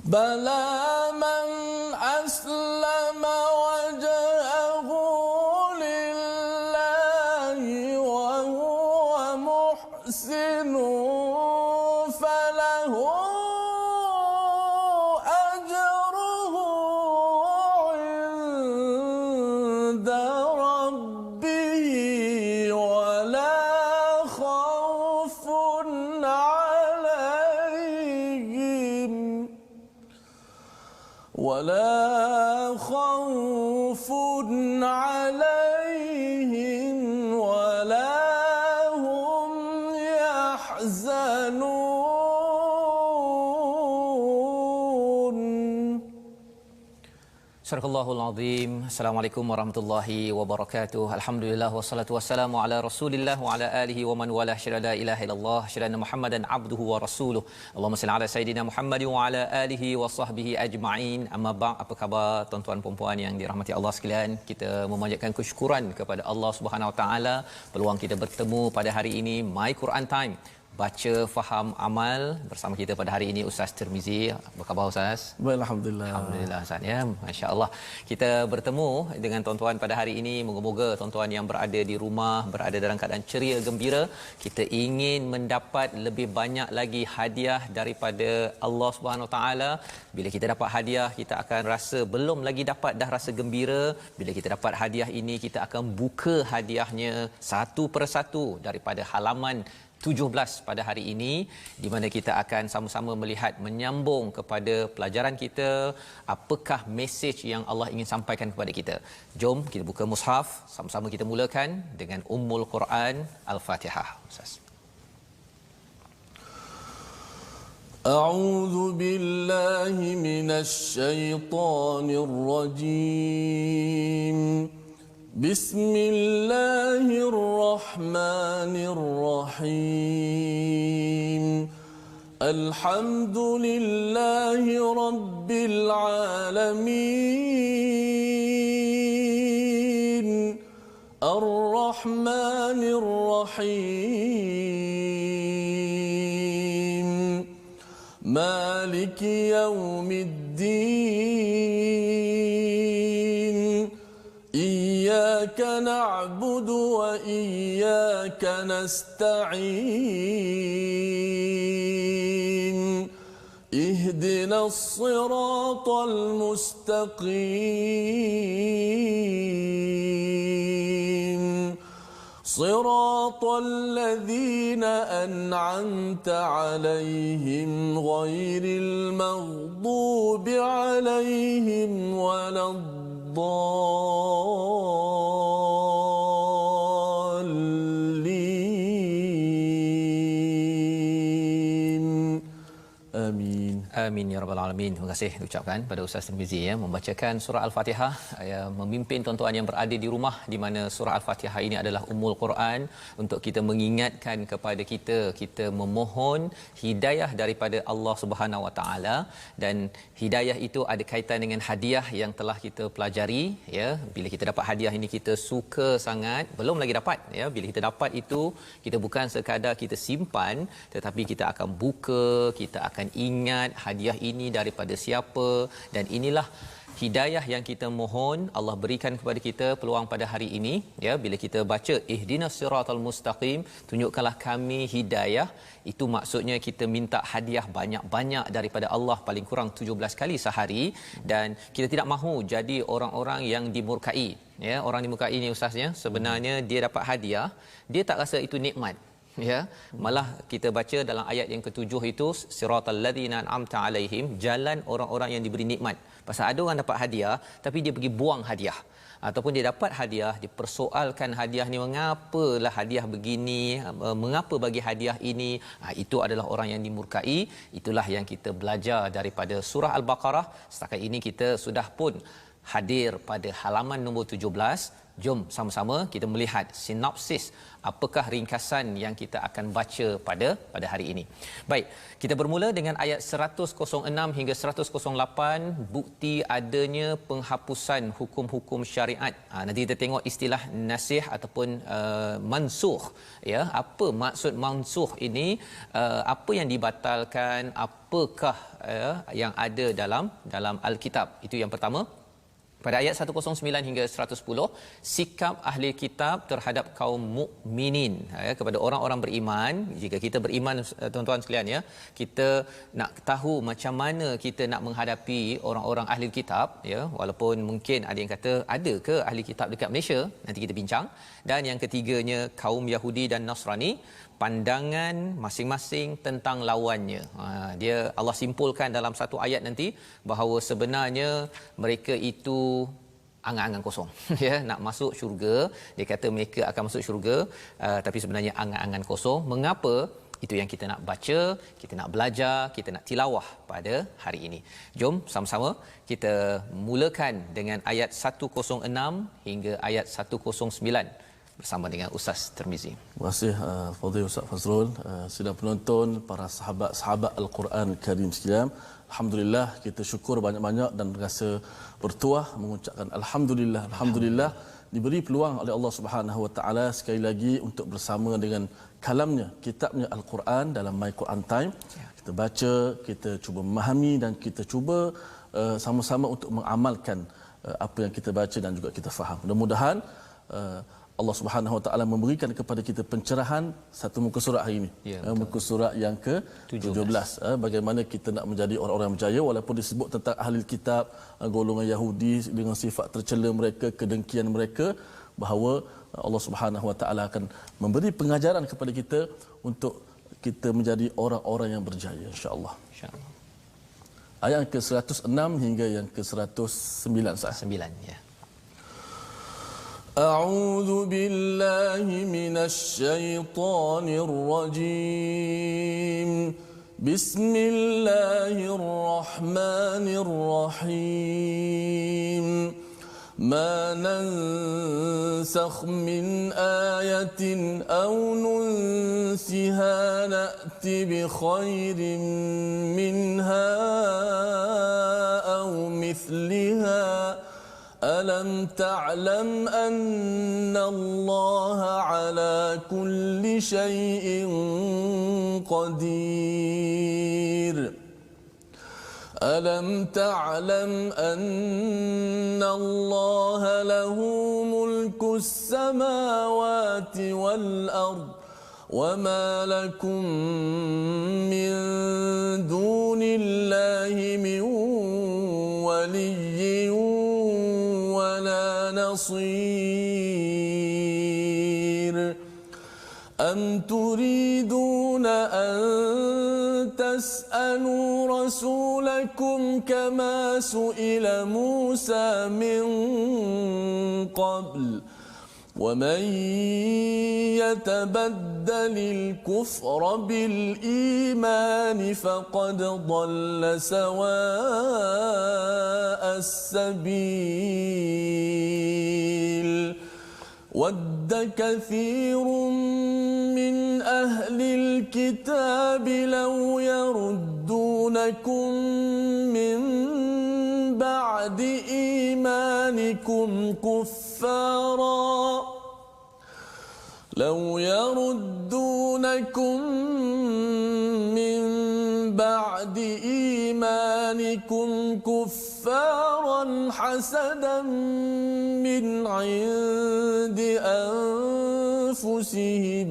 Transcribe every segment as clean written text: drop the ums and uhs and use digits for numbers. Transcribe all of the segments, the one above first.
بلى من أسلم وجهه لله وهو محسن فله أجره عند ربه ولا خوف عليهم ولا هم يحزنون. Surahul Azim. Assalamualaikum warahmatullahi wabarakatuh. Alhamdulillah wassalatu wassalamu ala Rasulillah wa ala alihi wa man wala syada la ilaha illallah syada Muhammadan abduhu wa rasuluh. Allahumma salli ala sayidina Muhammad wa ala alihi wa sahbihi ajma'in. Amma ba', apa khabar tuan-tuan dan puan yang dirahmati Allah sekalian? Kita memanjatkan kesyukuran kepada Allah Subhanahu wa taala peluang kita bertemu pada hari ini My Quran Time. Baca, faham, amal bersama kita pada hari ini Ustaz Tirmizi. Apa khabar Ustaz? Alhamdulillah. Alhamdulillah Ustaz ya. Masya-Allah. Kita bertemu dengan tuan-tuan pada hari ini. Moga-moga tuan-tuan yang berada di rumah berada dalam keadaan ceria gembira. Kita ingin mendapat lebih banyak lagi hadiah daripada Allah Subhanahu Wa Taala. Bila kita dapat hadiah, kita akan rasa belum lagi dapat dah rasa gembira. Bila kita dapat hadiah ini, kita akan buka hadiahnya satu persatu daripada halaman 17 pada hari ini, di mana kita akan sama-sama melihat menyambung kepada pelajaran kita, apakah mesej yang Allah ingin sampaikan kepada kita. Jom kita buka mushaf, sama-sama kita mulakan dengan Ummul Quran Al-Fatihah. Ustaz. A'udzu billahi minasy syaithanir rajim. بسم الله الرحمن الرحيم الحمد لله رب العالمين الرحمن الرحيم مالك يوم الدين إياك نعبد وإياك نستعين اهدنا الصراط المستقيم صراط الذين أنعمت عليهم غير المغضوب عليهم ولا الضالين آمين. Amin ya rabbal alamin. Terima kasih ucapkan pada Ustaz Tirmizi ya membacakan surah Al-Fatihah, memimpin tuan-tuan yang berada di rumah, di mana surah Al-Fatihah ini adalah Ummul Quran, untuk kita mengingatkan kepada kita memohon hidayah daripada Allah Subhanahu Wa Taala, dan hidayah itu ada kaitan dengan hadiah yang telah kita pelajari ya. Bila kita dapat hadiah ini kita suka sangat, belum lagi dapat ya. Bila kita dapat itu, kita bukan sekadar kita simpan, tetapi kita akan buka, kita akan ingat hadiah ini daripada siapa, dan inilah hidayah yang kita mohon Allah berikan kepada kita peluang pada hari ini ya. Bila kita baca ihdinas siratal mustaqim, tunjukkanlah kami hidayah, itu maksudnya kita minta hadiah banyak-banyak daripada Allah, paling kurang 17 kali sehari, dan kita tidak mahu jadi orang-orang yang dimurkai ya. Orang dimurkai ni ustaznya, sebenarnya dia dapat hadiah, dia tak rasa itu nikmat ya. Malah kita baca dalam ayat yang ketujuh itu, siratal ladzina an'amta alaihim, jalan orang-orang yang diberi nikmat. Pasal ada orang dapat hadiah tapi dia pergi buang hadiah, ataupun dia dapat hadiah, dipersoalkan hadiah ni, mengapalah hadiah begini, mengapa bagi hadiah ini, itu adalah orang yang dimurkai. Itulah yang kita belajar daripada surah Al-Baqarah. Setakat ini kita sudah pun hadir pada halaman nombor 17. Jom sama-sama kita melihat sinopsis apakah ringkasan yang kita akan baca pada hari ini. Baik, kita bermula dengan ayat 106 hingga 108, bukti adanya penghapusan hukum-hukum syariat. Nanti kita tengok istilah nasikh ataupun mansukh, ya. Apa maksud mansukh ini? Apa yang dibatalkan? Apakah yang ada dalam Alkitab? Itu yang pertama. Pada ayat 109 hingga 110, sikap ahli kitab terhadap kaum mukminin, ya, kepada orang-orang beriman. Jika kita beriman, tuan-tuan sekalian, ya, kita nak tahu macam mana kita nak menghadapi orang-orang ahli kitab, ya, walaupun mungkin ada yang kata ada ke ahli kitab dekat Malaysia, nanti kita bincang. Dan yang ketiganya kaum Yahudi dan Nasrani, pandangan masing-masing tentang lawannya. Dia Allah simpulkan dalam satu ayat nanti bahawa sebenarnya mereka itu angan-angan kosong. Ya, nak masuk syurga, dia kata mereka akan masuk syurga, tapi sebenarnya angan-angan kosong. Mengapa? Itu yang kita nak baca, kita nak belajar, kita nak tilawah pada hari ini. Jom sama-sama kita mulakan dengan ayat 106 hingga ayat 109 bersama dengan Ustaz Tirmizi. Terima kasih Fadhil Ustaz Fazrul, sidang penonton, para sahabat-sahabat Al-Quran Karim sekalian. Alhamdulillah, kita syukur banyak-banyak dan rasa bertuah mengucapkan alhamdulillah diberi peluang oleh Allah Subhanahu Wa Taala sekali lagi untuk bersama dengan kalamnya, kitabnya Al-Quran dalam My Quran Time. Kita baca, kita cuba memahami dan kita cuba sama-sama untuk mengamalkan apa yang kita baca dan juga kita faham. Mudah-mudahan Allah Subhanahu Wa Taala memberikan kepada kita pencerahan satu muka surat hari ini. Muka surat yang ke-17. Bagaimana kita nak menjadi orang-orang yang berjaya walaupun disebut tentang ahli kitab, golongan Yahudi dengan sifat tercela mereka, kedengkian mereka, bahawa Allah Subhanahu Wa Taala akan memberi pengajaran kepada kita untuk kita menjadi orang-orang yang berjaya, insya-Allah. Insya-Allah. Ayat ke-106 hingga yang ke-109 sah. 9, ya. أعوذ بالله من الشيطان الرجيم بسم الله الرحمن الرحيم ما ننسخ من آية أو ننسها نأت بخير منها أو مثلها ألم تعلم أن الله على كل شيء قدير ألم تعلم أن الله له ملك السماوات والأرض وما لكم من دون الله من ولي نصير أم تريدون أن تسألوا رسولكم كما سئل موسى من قبل ومن يتبدل الكفر بالإيمان فقد ضل سواء السبيل ود كثير من أهل الكتاب لو يردونكم من بعد إيمانكم كفارا لو يردونكم من بعد إيمانكم كفارا حسدا من عند أنفسهم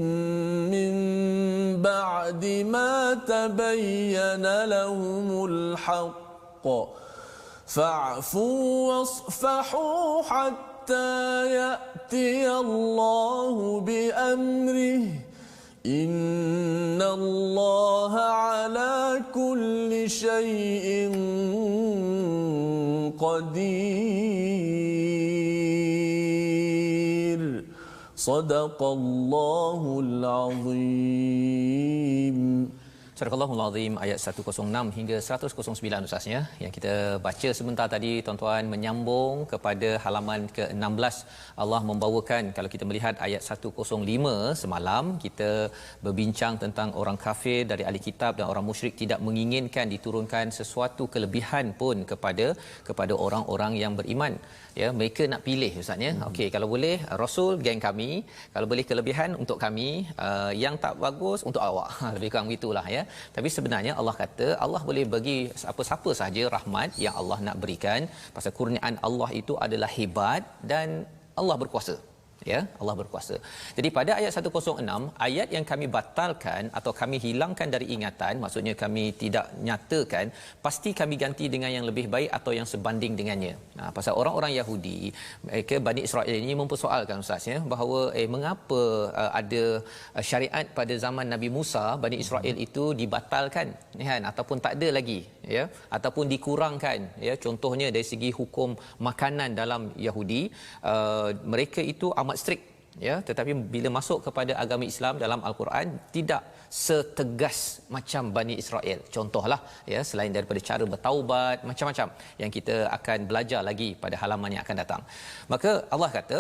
من بعد ما تبين لهم الحق فاعفوا واصفحوا حتى يأتي الله بأمره إن الله على كل شيء قدير صدق الله العظيم. Surah Al-Allahul Azim ayat 106 hingga 109 Ustaznya yang kita baca sebentar tadi tuan-tuan menyambung kepada halaman ke-16. Allah membawakan, kalau kita melihat ayat 105 semalam kita berbincang tentang orang kafir dari ahli kitab dan orang musyrik tidak menginginkan diturunkan sesuatu kelebihan pun kepada orang-orang yang beriman. Ya, mereka nak pilih Ustaznya. Okey, kalau boleh Rasul geng kami, kalau boleh kelebihan untuk kami, yang tak bagus untuk awak. Lebih kurang begitulah ya. Tapi sebenarnya Allah kata Allah boleh bagi apa-siapa sahaja rahmat yang Allah nak berikan, pasal kurniaan Allah itu adalah hebat dan Allah berkuasa. Ya, Allah berkuasa. Jadi pada ayat 106, ayat yang kami batalkan atau kami hilangkan dari ingatan, maksudnya kami tidak nyatakan, pasti kami ganti dengan yang lebih baik atau yang sebanding dengannya. Pasal orang-orang Yahudi, mereka Bani Israel ini mempersoalkan Ustaz ya, bahawa mengapa ada syariat pada zaman Nabi Musa, Bani Israel itu dibatalkan kan, ataupun tak ada lagi ya, ataupun dikurangkan ya. Contohnya dari segi hukum makanan dalam Yahudi, mereka itu amat strict ya, tetapi bila masuk kepada agama Islam dalam Al-Quran tidak setegas macam Bani Israel. Contohlah ya, selain daripada cara bertaubat, macam-macam yang kita akan belajar lagi pada halaman yang akan datang. Maka Allah kata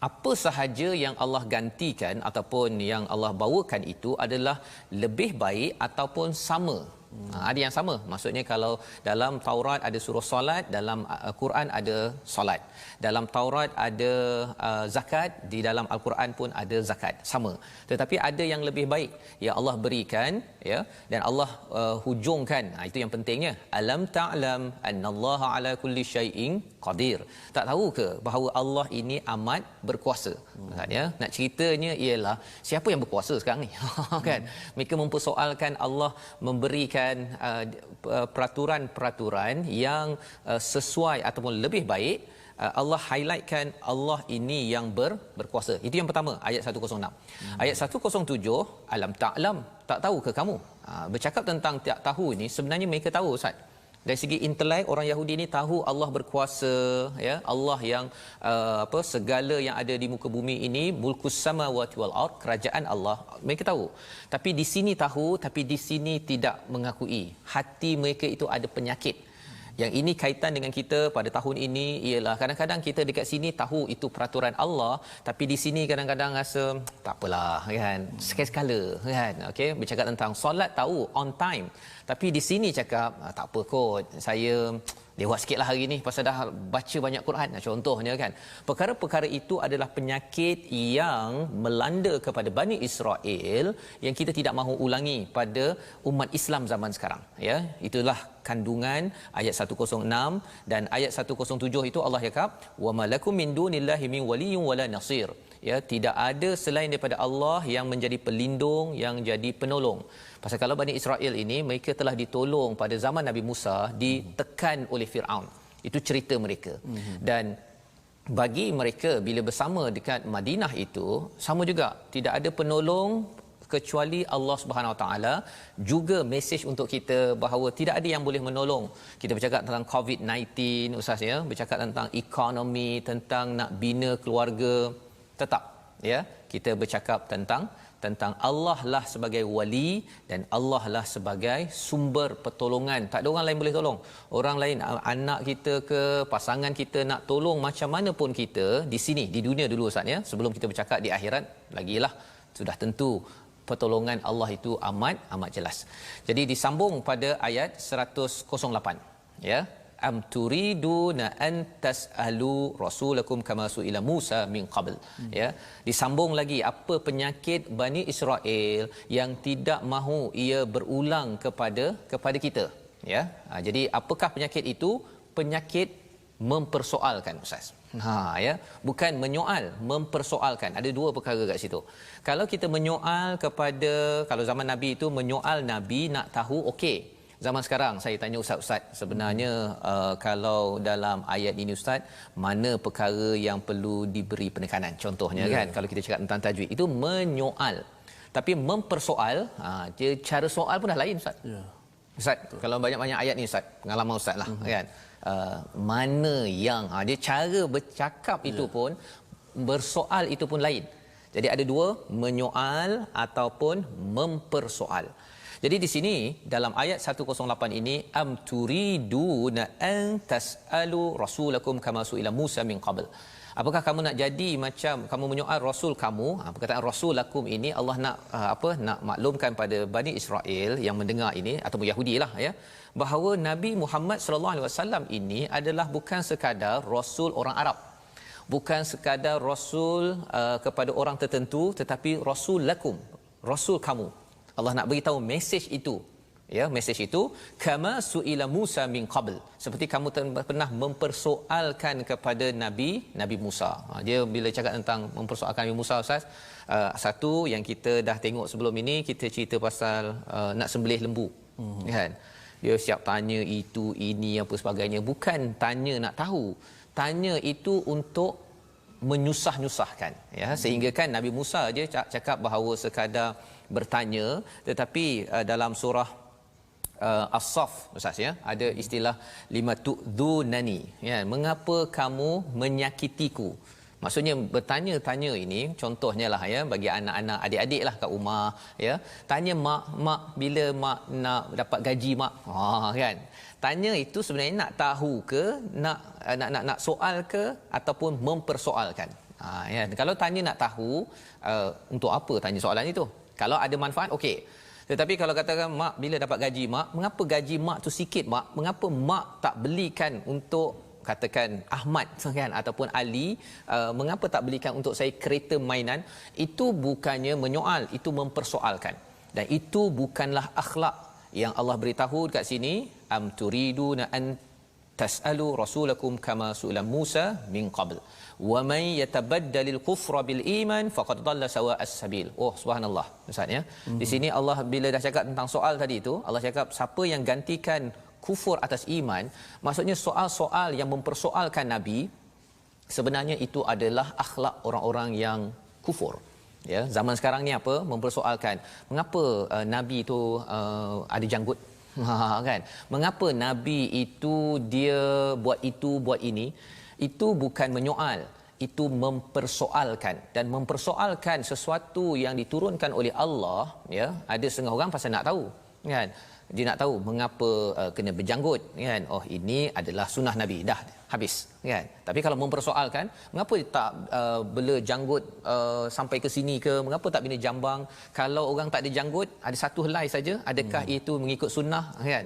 apa sahaja yang Allah gantikan ataupun yang Allah bawakan itu adalah lebih baik ataupun sama. Ada yang sama, maksudnya kalau dalam Taurat ada surah solat, dalam Quran ada solat, dalam Taurat ada zakat, di dalam Al-Quran pun ada zakat, sama. Tetapi ada yang lebih baik yang Allah berikan ya, dan Allah hujungkan, itu yang pentingnya, alam ta'lam annallaha ala kulli syai'in qadir. Tak tahu ke bahawa Allah ini amat berkuasa? Maksudnya nak ceritanya ialah siapa yang berkuasa sekarang ni? Kan mereka mempersoalkan Allah memberikan peraturan-peraturan yang sesuai ataupun lebih baik. Allah highlightkan Allah ini yang berkuasa. Itu yang pertama, ayat 106. Ayat 107, alam ta'lam, tak tahu ke kamu? Bercakap tentang tak tahu ini, sebenarnya mereka tahu Ustaz. Dari segi intelek, orang Yahudi ini tahu Allah berkuasa ya, Allah yang segala yang ada di muka bumi ini, mulkus samawati wal ard, kerajaan Allah, mereka tahu. Tapi di sini tahu, tapi di sini tidak mengakui. Hati mereka itu ada penyakit. Yang ini kaitan dengan kita pada tahun ini ialah kadang-kadang kita dekat sini tahu itu peraturan Allah, tapi di sini kadang-kadang rasa tak apalah kan, sekali-sekala kan. Okey, bercakap tentang solat tahu on time, tapi di sini cakap tak apa kot, saya lewat sikitlah hari ni pasal dah baca banyak Quran contohnya kan. Perkara-perkara itu adalah penyakit yang melanda kepada Bani Israel yang kita tidak mahu ulangi pada umat Islam zaman sekarang ya. Itulah kandungan ayat 106 dan ayat 107 itu Allah cakap wa malakum min dunillahi min waliyyin wala nasir. Ya, tidak ada selain daripada Allah yang menjadi pelindung, yang jadi penolong. Pasal kalau Bani Israel ini mereka telah ditolong pada zaman Nabi Musa, ditekan oleh Firaun. Itu cerita mereka. Dan bagi mereka bila bersama dekat Madinah itu sama juga, tidak ada penolong kecuali Allah Subhanahu Wa Taala. Juga mesej untuk kita bahawa tidak ada yang boleh menolong. Kita bercakap tentang COVID-19 Ustaz ya, bercakap tentang ekonomi, tentang nak bina keluarga, tetap ya kita bercakap tentang Allah lah sebagai wali dan Allah lah sebagai sumber pertolongan. Tak ada orang lain boleh tolong. Orang lain, anak kita ke pasangan kita nak tolong macam mana pun kita di sini di dunia dulu Ustaz ya, sebelum kita bercakap di akhirat lagilah, sudah tentu pertolongan Allah itu amat jelas. Jadi disambung pada ayat 108 ya, am turiduna an tasalu rasulakum kama suila Musa min qabl ya. Disambung lagi apa penyakit Bani Israel yang tidak mahu ia berulang kepada kita ya. Jadi apakah penyakit itu? Penyakit mempersoalkan Ustaz. Ya, bukan menyoal, mempersoalkan. Ada dua perkara kat situ. Kalau kita menyoal kepada, kalau zaman Nabi itu menyoal Nabi nak tahu okey. Zaman sekarang saya tanya ustaz-ustaz, sebenarnya kalau dalam ayat ini ustaz, mana perkara yang perlu diberi penekanan? Contohnya kan, kalau kita cakap tentang tajwid itu menyoal. Tapi mempersoal, dia cara soal pun dah lain ustaz. Ustaz, kalau banyak-banyak ayat ni ustaz, pengalaman ustaz lah kan. Mana yang dia cara bercakap itu pun, bersoal itu pun lain. Jadi ada dua, menyoal ataupun mempersoal. Jadi di sini dalam ayat 108 ini am turiduna an tasalu rasulakum kama suila Musa min qabl. Apakah kamu nak jadi macam kamu menyoal rasul kamu? Perkataan rasulakum ini Allah nak nak maklumkan pada Bani Israel yang mendengar ini atau Yahudi lah ya, bahawa Nabi Muhammad sallallahu alaihi wasallam ini adalah bukan sekadar rasul orang Arab. Bukan sekadar rasul kepada orang tertentu, tetapi rasul lakum, rasul kamu. Allah nak beritahu mesej itu, ya, mesej itu kama suila Musa min qabl, seperti kamu pernah mempersoalkan kepada Nabi Musa. Dia bila cakap tentang mempersoalkan Nabi Musa, Ustaz, satu yang kita dah tengok sebelum ini, kita cerita pasal nak sembelih lembu, kan. Dia siap tanya itu ini apa sebagainya, bukan tanya nak tahu, tanya itu untuk menyusah-nyusahkan, ya, sehingga kan Nabi Musa aja cakap bahawa sekadar bertanya, tetapi dalam surah As-Saff, Ustaz, ya, ada istilah lima tu'dunani, ya, mengapa kamu menyakitiku. Maksudnya bertanya-tanya ini contohnya lah, ya, bagi anak-anak adik-adik lah kat rumah, ya, tanya mak bila mak nak dapat gaji mak, kan. Tanya itu sebenarnya nak tahu ke, nak soal ke, ataupun mempersoalkan. Ya, kalau tanya nak tahu, untuk apa tanya soalan itu? Kalau ada manfaat, okey. Tetapi kalau katakan mak bila dapat gaji mak, mengapa gaji mak tu sikit mak? Mengapa mak tak belikan untuk katakan Ahmad, kan, ataupun Ali, mengapa tak belikan untuk saya kereta mainan? Itu bukannya menyoal, itu mempersoalkan. Dan itu bukanlah akhlak yang Allah beritahu dekat sini, am turiduna an tasalu rasulakum kama su'ila Musa min qabl wa man yatabaddalil kufra bil iman faqad dhalla sawa'as sabil. Oh, subhanallah, Ustaz, ya. Di sini Allah bila dah cakap tentang soal tadi itu, Allah cakap siapa yang gantikan kufur atas iman, maksudnya soal-soal yang mempersoalkan Nabi, sebenarnya itu adalah akhlak orang-orang yang kufur. Ya, zaman sekarang ni apa? Mempersoalkan mengapa Nabi itu ada janggut, kan? Mengapa Nabi itu dia buat itu, buat ini? Itu bukan menyoal, itu mempersoalkan. Dan mempersoalkan sesuatu yang diturunkan oleh Allah, ya, ada setengah orang pasal nak tahu, kan? Dia nak tahu mengapa kena berjanggut, kan? Oh, ini adalah sunnah Nabi, dah habis, kan? Tapi kalau mempersoalkan, mengapa tak bela janggut sampai ke sini ke? Mengapa tak bina jambang? Kalau orang tak ada janggut, ada satu helai saja, adakah itu mengikut sunnah, kan?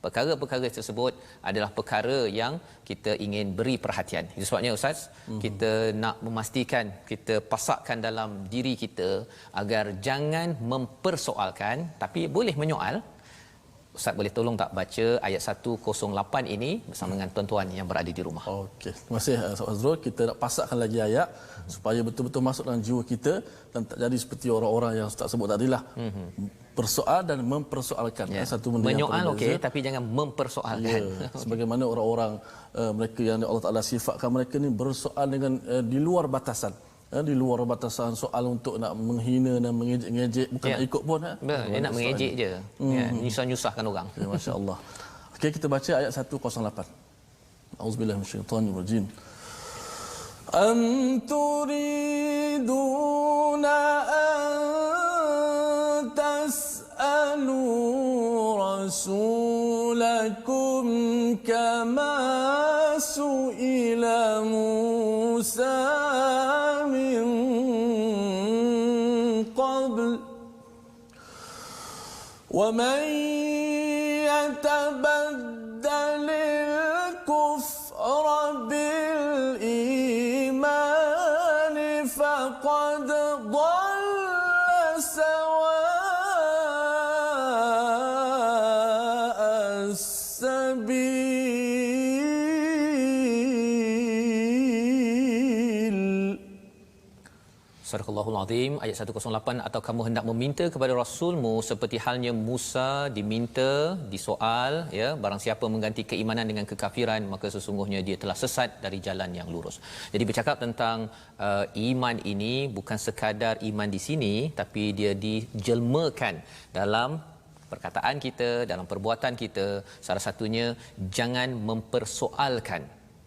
Perkara-perkara tersebut adalah perkara yang kita ingin beri perhatian. Itu sebabnya, Ustaz, kita nak memastikan kita pasakkan dalam diri kita agar jangan mempersoalkan, tapi boleh menyoal. Ustaz boleh tolong tak baca ayat 108 ini bersama dengan tuan-tuan yang berada di rumah. Okey. Terima kasih Ustaz Azrul. Kita nak pasakkan lagi ayat supaya betul-betul masuk dalam jiwa kita dan tak jadi seperti orang-orang yang Ustaz sebut tadilah. Persoal dan mempersoalkan, ya. Satu benda menyoal yang okey, tapi jangan mempersoalkan. Ya. Sebagaimana orang-orang mereka yang Allah Taala sifatkan mereka ni bersoal dengan di luar batasan. Di luar batasan soal untuk nak menghina dan mengejek-ngejek, bukan nak ikut pun. Dia nak mengejek je, ya, nyusah-nyusahkan orang. Ya, masya-Allah. Okey, kita baca ayat 108. Auzubillahi minasyaitanir rajim. Am turiduna an tas'alu rasulakum kama su'ila Musa ومن يتبدل الكفر بالإيمان فقد ضل سواء السبيل. Surah Al-Allahul Azim ayat 108, atau kamu hendak meminta kepada rasulmu seperti halnya Musa diminta, disoal, ya, barang siapa mengganti keimanan dengan kekafiran maka sesungguhnya dia telah sesat dari jalan yang lurus. Jadi bercakap tentang iman ini bukan sekadar iman di sini, tapi dia dijelmakan dalam perkataan kita, dalam perbuatan kita. Salah satunya jangan mempersoalkan.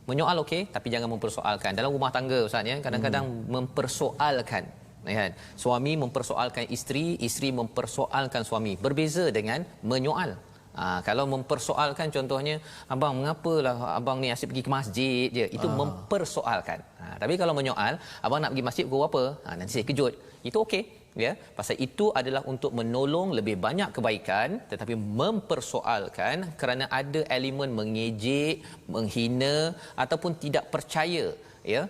Menyoal okey, tapi jangan mempersoalkan. Dalam rumah tangga, Ustaz, ya, kadang-kadang mempersoalkan, kan. Suami mempersoalkan isteri, isteri mempersoalkan suami. Berbeza dengan menyoal. Kalau mempersoalkan contohnya, abang mengapalah abang ni asyik pergi ke masjid je, itu mempersoalkan. Tapi kalau menyoal, abang nak pergi masjid pukul apa? Nanti saya kejut. Itu okey, ya. Pasal itu adalah untuk menolong lebih banyak kebaikan, tetapi mempersoalkan kerana ada elemen mengejek, menghina ataupun tidak percaya, ya.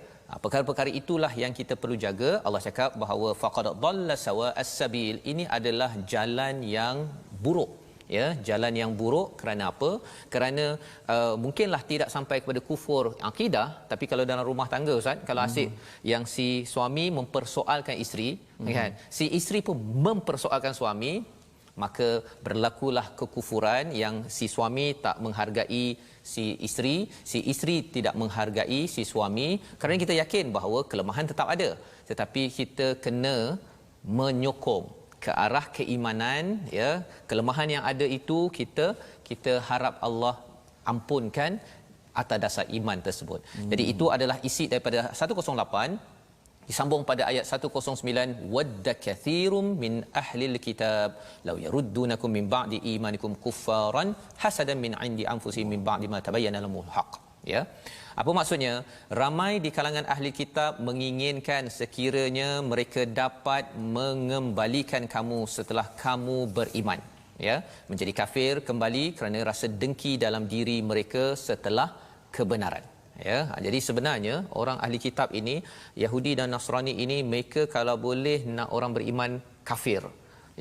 Perkara-perkara itulah yang kita perlu jaga. Allah cakap bahawa faqad dhalla sawa as-sabil, ini adalah jalan yang buruk, ya, jalan yang buruk. Kerana apa? Kerana mungkinlah tidak sampai kepada kufur akidah, tapi kalau dalam rumah tangga, Ustaz, kalau asyik yang si suami mempersoalkan isteri, kan, si isteri pun mempersoalkan suami, maka berlakulah kekufuran yang si suami tak menghargai si isteri tidak menghargai si suami. Kerana kita yakin bahawa kelemahan tetap ada, tetapi kita kena menyokong ke arah keimanan, ya. Kelemahan yang ada itu kita harap Allah ampunkan atas dasar iman tersebut. Jadi itu adalah isi daripada 108, disambung pada ayat 109, wadda kathirum min ahlil kitab law yaruddunakum min ba'di imanikum kuffaran hasadan min 'indi anfusihim min ba'di ma tabayyana lahumul haqq, ya. Apa maksudnya? Ramai di kalangan ahli kitab menginginkan sekiranya mereka dapat mengembalikan kamu setelah kamu beriman, ya, menjadi kafir kembali kerana rasa dengki dalam diri mereka setelah kebenaran, ya. Jadi sebenarnya orang ahli kitab ini, Yahudi dan Nasrani ini, mereka kalau boleh nak orang beriman kafir,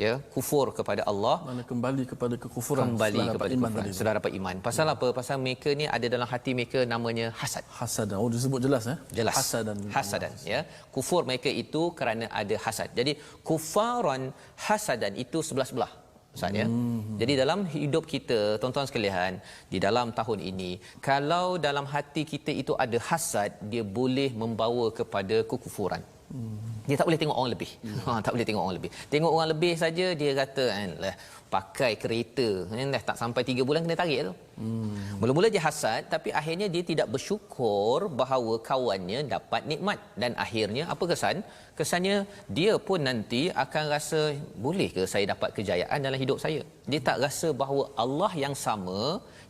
ya, kufur kepada Allah, mana kembali kepada kekufuran, kembali kepada kekufuran setelah dapat iman. Pasal apa? Pasal mereka ni ada dalam hati mereka namanya hasad. Hasad. Oh, disebut jelas, Jelas. Hasadan. Ya. Kufur mereka itu kerana ada hasad. Jadi kufaran hasadan itu sebelah-sebelah, Ustaz, ya. Jadi dalam hidup kita, tuan-tuan sekalian, di dalam tahun ini, kalau dalam hati kita itu ada hasad, dia boleh membawa kepada kekufuran. Dia tak boleh tengok orang lebih. Tak boleh tengok orang lebih. Tengok orang lebih saja dia kata, lah pakai kereta dah tak sampai 3 bulan kena tarik tu. Mula-mula dia hasad, tapi akhirnya dia tidak bersyukur bahawa kawannya dapat nikmat, dan akhirnya apa kesan? Kesannya dia pun nanti akan rasa, boleh ke saya dapat kejayaan dalam hidup saya? Dia tak rasa bahawa Allah yang sama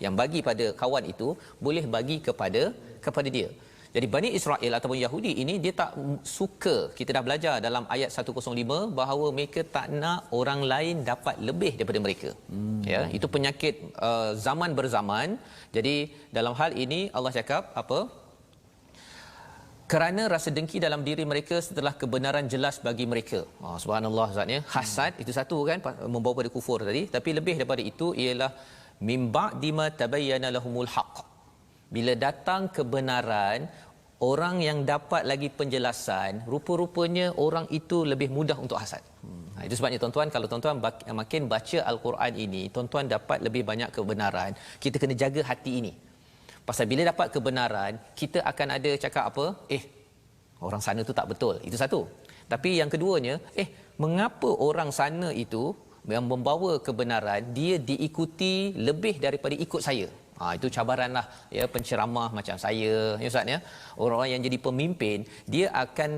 yang bagi pada kawan itu boleh bagi kepada dia. Jadi Bani Israel ataupun Yahudi ini, dia tak suka, kita dah belajar dalam ayat 105 bahawa mereka tak nak orang lain dapat lebih daripada mereka. Ya, itu penyakit zaman berzaman. Jadi dalam hal ini Allah cakap apa? Kerana rasa dengki dalam diri mereka setelah kebenaran jelas bagi mereka. Subhanallah, Ustaz, ya. Hasad itu satu kan, membawa pada kufur tadi, tapi lebih daripada itu ialah mim ba'di ma tabayyana lahumul haqq. Bila datang kebenaran, orang yang dapat lagi penjelasan, rupa-rupanya orang itu lebih mudah untuk hasad. Itu sebabnya tuan-tuan, kalau tuan-tuan makin baca Al-Quran ini, tuan-tuan dapat lebih banyak kebenaran. Kita kena jaga hati ini. Pasal bila dapat kebenaran, kita akan ada cakap apa? Orang sana tu tak betul. Itu satu. Tapi yang keduanya, mengapa orang sana itu yang membawa kebenaran, dia diikuti lebih daripada ikut saya? Itu cabaranlah, ya, penceramah macam saya, ya, Ustaz, ya. Orang-orang yang jadi pemimpin, dia akan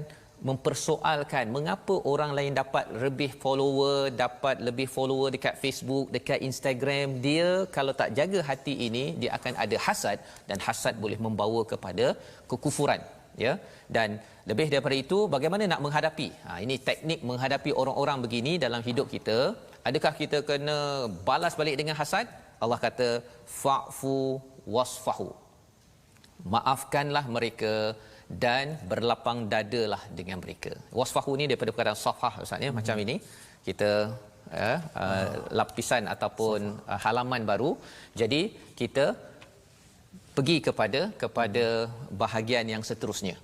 mempersoalkan mengapa orang lain dapat lebih follower dekat Facebook, dekat Instagram. Dia kalau tak jaga hati ini, dia akan ada hasad, dan hasad boleh membawa kepada kekufuran, ya. Dan lebih daripada itu, bagaimana nak menghadapi? Ini teknik menghadapi orang-orang begini dalam hidup kita. Adakah kita kena balas balik dengan hasad? Allah kata fa'fu wasfahu. Maafkanlah mereka dan berlapang dadalah dengan mereka. Wasfahu ni daripada perkataan safah, Ustaz, ya, macam ini. Kita lapisan ataupun halaman baru. Jadi kita pergi kepada bahagian yang seterusnya,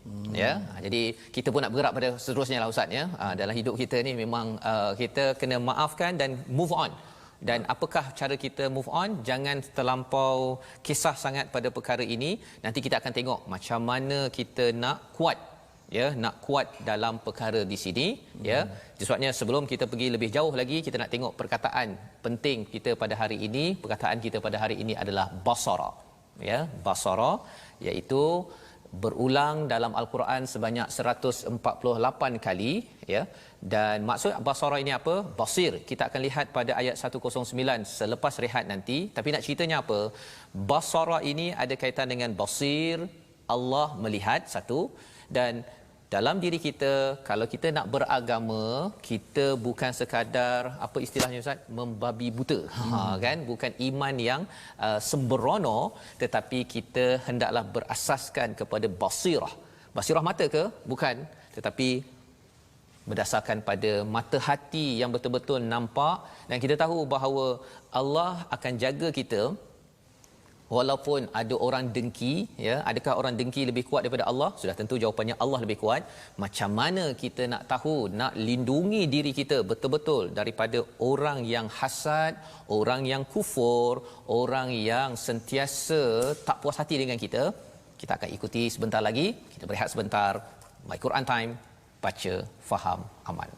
ya. Jadi kita pun nak bergerak pada seterusnya lah, Ustaz, ya. Dalam hidup kita ni memang kita kena maafkan dan move on. Dan apakah cara kita move on? Jangan terlampau kisah sangat pada perkara ini. Nanti kita akan tengok macam mana kita nak kuat, ya, nak kuat dalam perkara di sini, ya. Sebabnya sebelum kita pergi lebih jauh lagi, kita nak tengok perkataan penting kita pada hari ini. Perkataan kita pada hari ini adalah basara, ya, basara, iaitu berulang dalam al-Quran sebanyak 148 kali, ya. Dan maksud basara ini apa? Basir. Kita akan lihat pada ayat 109 selepas rehat nanti. Tapi nak ceritanya apa? Basara ini ada kaitan dengan basir, Allah melihat satu, dan dalam diri kita, kalau kita nak beragama, kita bukan sekadar apa istilahnya Ustaz, membabi buta, kan, bukan iman yang sembrono, tetapi kita hendaklah berasaskan kepada basirah mata ke? Bukan, tetapi berdasarkan pada mata hati yang betul-betul nampak, dan kita tahu bahawa Allah akan jaga kita walaupun ada orang dengki, ya. Adakah orang dengki lebih kuat daripada Allah? Sudah tentu jawapannya Allah lebih kuat. Macam mana kita nak tahu, nak lindungi diri kita betul-betul daripada orang yang hasad, orang yang kufur, orang yang sentiasa tak puas hati dengan kita? Kita akan ikuti sebentar lagi. Kita berehat sebentar. My Quran Time, baca, faham, amal.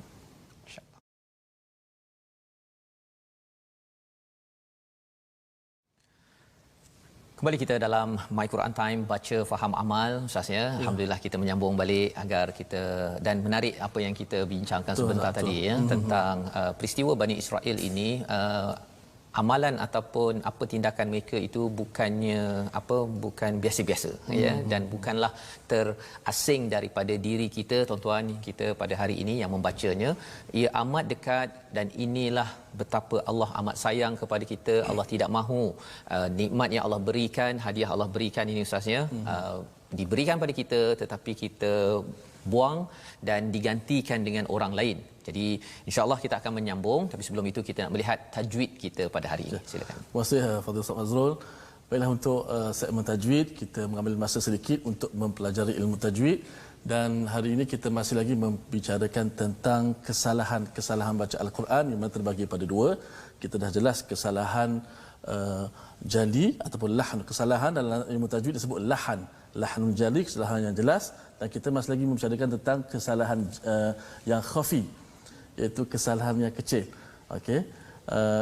Kembali kita dalam My Quran Time, baca, faham, amal, Ustaz, ya. Alhamdulillah kita menyambung balik agar kita, dan menarik apa yang kita bincangkan sebentar tadi, ya, tentang peristiwa Bani Israel ini. Amalan ataupun apa tindakan mereka itu bukan biasa-biasa, ya, dan bukanlah terasing daripada diri kita, tuan-tuan, kita pada hari ini yang membacanya. Ia amat dekat, dan inilah betapa Allah amat sayang kepada kita. Allah tidak mahu nikmat yang Allah berikan, hadiah Allah berikan ini, Ustaznya, diberikan pada kita, tetapi kita buang dan digantikan dengan orang lain. Jadi insya-Allah kita akan menyambung, tapi sebelum itu kita nak melihat tajwid kita pada hari ini. Silakan. Terima kasih Fadil Ustaz Fazrul. Baiklah, untuk segmen tajwid kita mengambil masa sedikit untuk mempelajari ilmu tajwid, dan hari ini kita masih lagi membicarakan tentang kesalahan baca Al-Quran yang terbagi pada dua. Kita dah jelas kesalahan jali ataupun lahan. Kesalahan dalam ilmu tajwid disebut lahanun jali, kesalahan yang jelas, dan kita masih lagi membicarakan tentang kesalahan yang khafi, iaitu kesalahan yang kecil. Okey,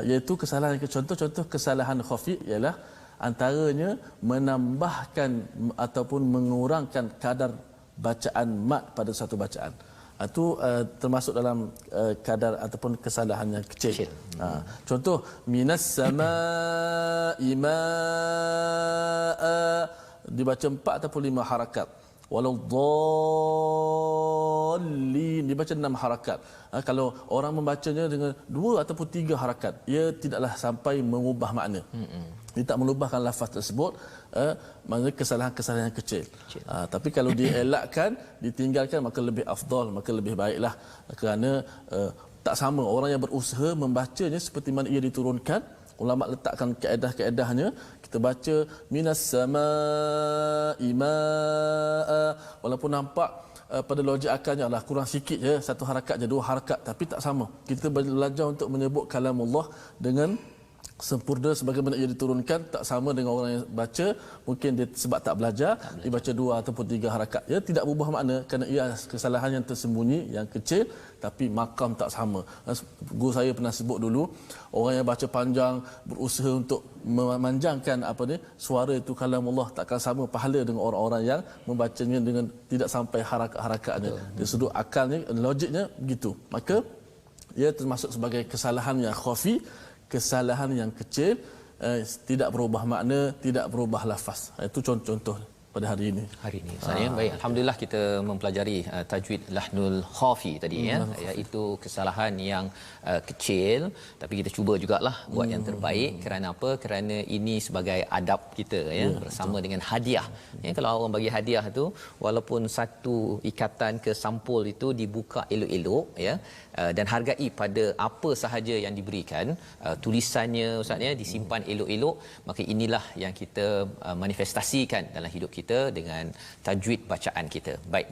iaitu kesalahan, contoh-contoh kesalahan khafi ialah antaranya menambahkan ataupun mengurangkan kadar bacaan mat pada satu bacaan. Itu termasuk dalam kadar ataupun kesalahan yang kecil. Contoh, minas samaa'i maa'a dibaca 4 ataupun 5 harakat. Walau dhallin dibaca 6 harakat. Kalau orang membacanya dengan 2 ataupun 3 harakat, ia tidaklah sampai mengubah makna. Dia tak mengubahkan lafaz tersebut, maknanya kesalahan-kesalahan yang kecil. Tapi kalau dielakkan, ditinggalkan, maka lebih afdal, maka lebih baiklah, kerana tak sama orang yang berusaha membacanya seperti mana ia diturunkan. Ulama letakkan kaedah-kaedahnya. Kita baca minas samaa'i maa'a, walaupun nampak pada logik akalnya lah kurang sikit je, 1 harakat je, 2 harakat, tapi tak sama. Kita belajar untuk menyebut kalamullah dengan sempurna sebagaimana ia diturunkan, tak sama dengan orang yang baca mungkin dia sebab tak belajar, dia baca 2 ataupun 3 harakat. Ia tidak berubah makna kerana ia kesalahan yang tersembunyi, yang kecil, tapi makam tak sama. Guru saya pernah sebut dulu, orang yang baca panjang berusaha untuk memanjangkan suara itu kalamullah, takkan sama pahala dengan orang-orang yang membacanya dengan tidak sampai harakat-harakatnya. Dari sudut akalnya, logiknya begitu. Maka ia termasuk sebagai kesalahan yang khafi, kesalahan yang kecil, tidak berubah makna, tidak berubah lafaz. Itu contoh-contoh pada hari ini. Saya baik, alhamdulillah kita mempelajari tajwid lahnul khafi tadi, ya, iaitu kesalahan yang kecil, tapi kita cuba jugalah buat yang terbaik. Kerana apa? Kerana ini sebagai adab kita, ya, bersama dengan hadiah. Ya, kalau orang bagi hadiah tu, walaupun satu ikatan ke sampul itu dibuka elok-elok, ya, dan hargai pada apa sahaja yang diberikan, tulisannya, Ustaz, ya, disimpan elok-elok, maka inilah yang kita manifestasikan dalam hidup kita dengan tajwid bacaan kita. Baik,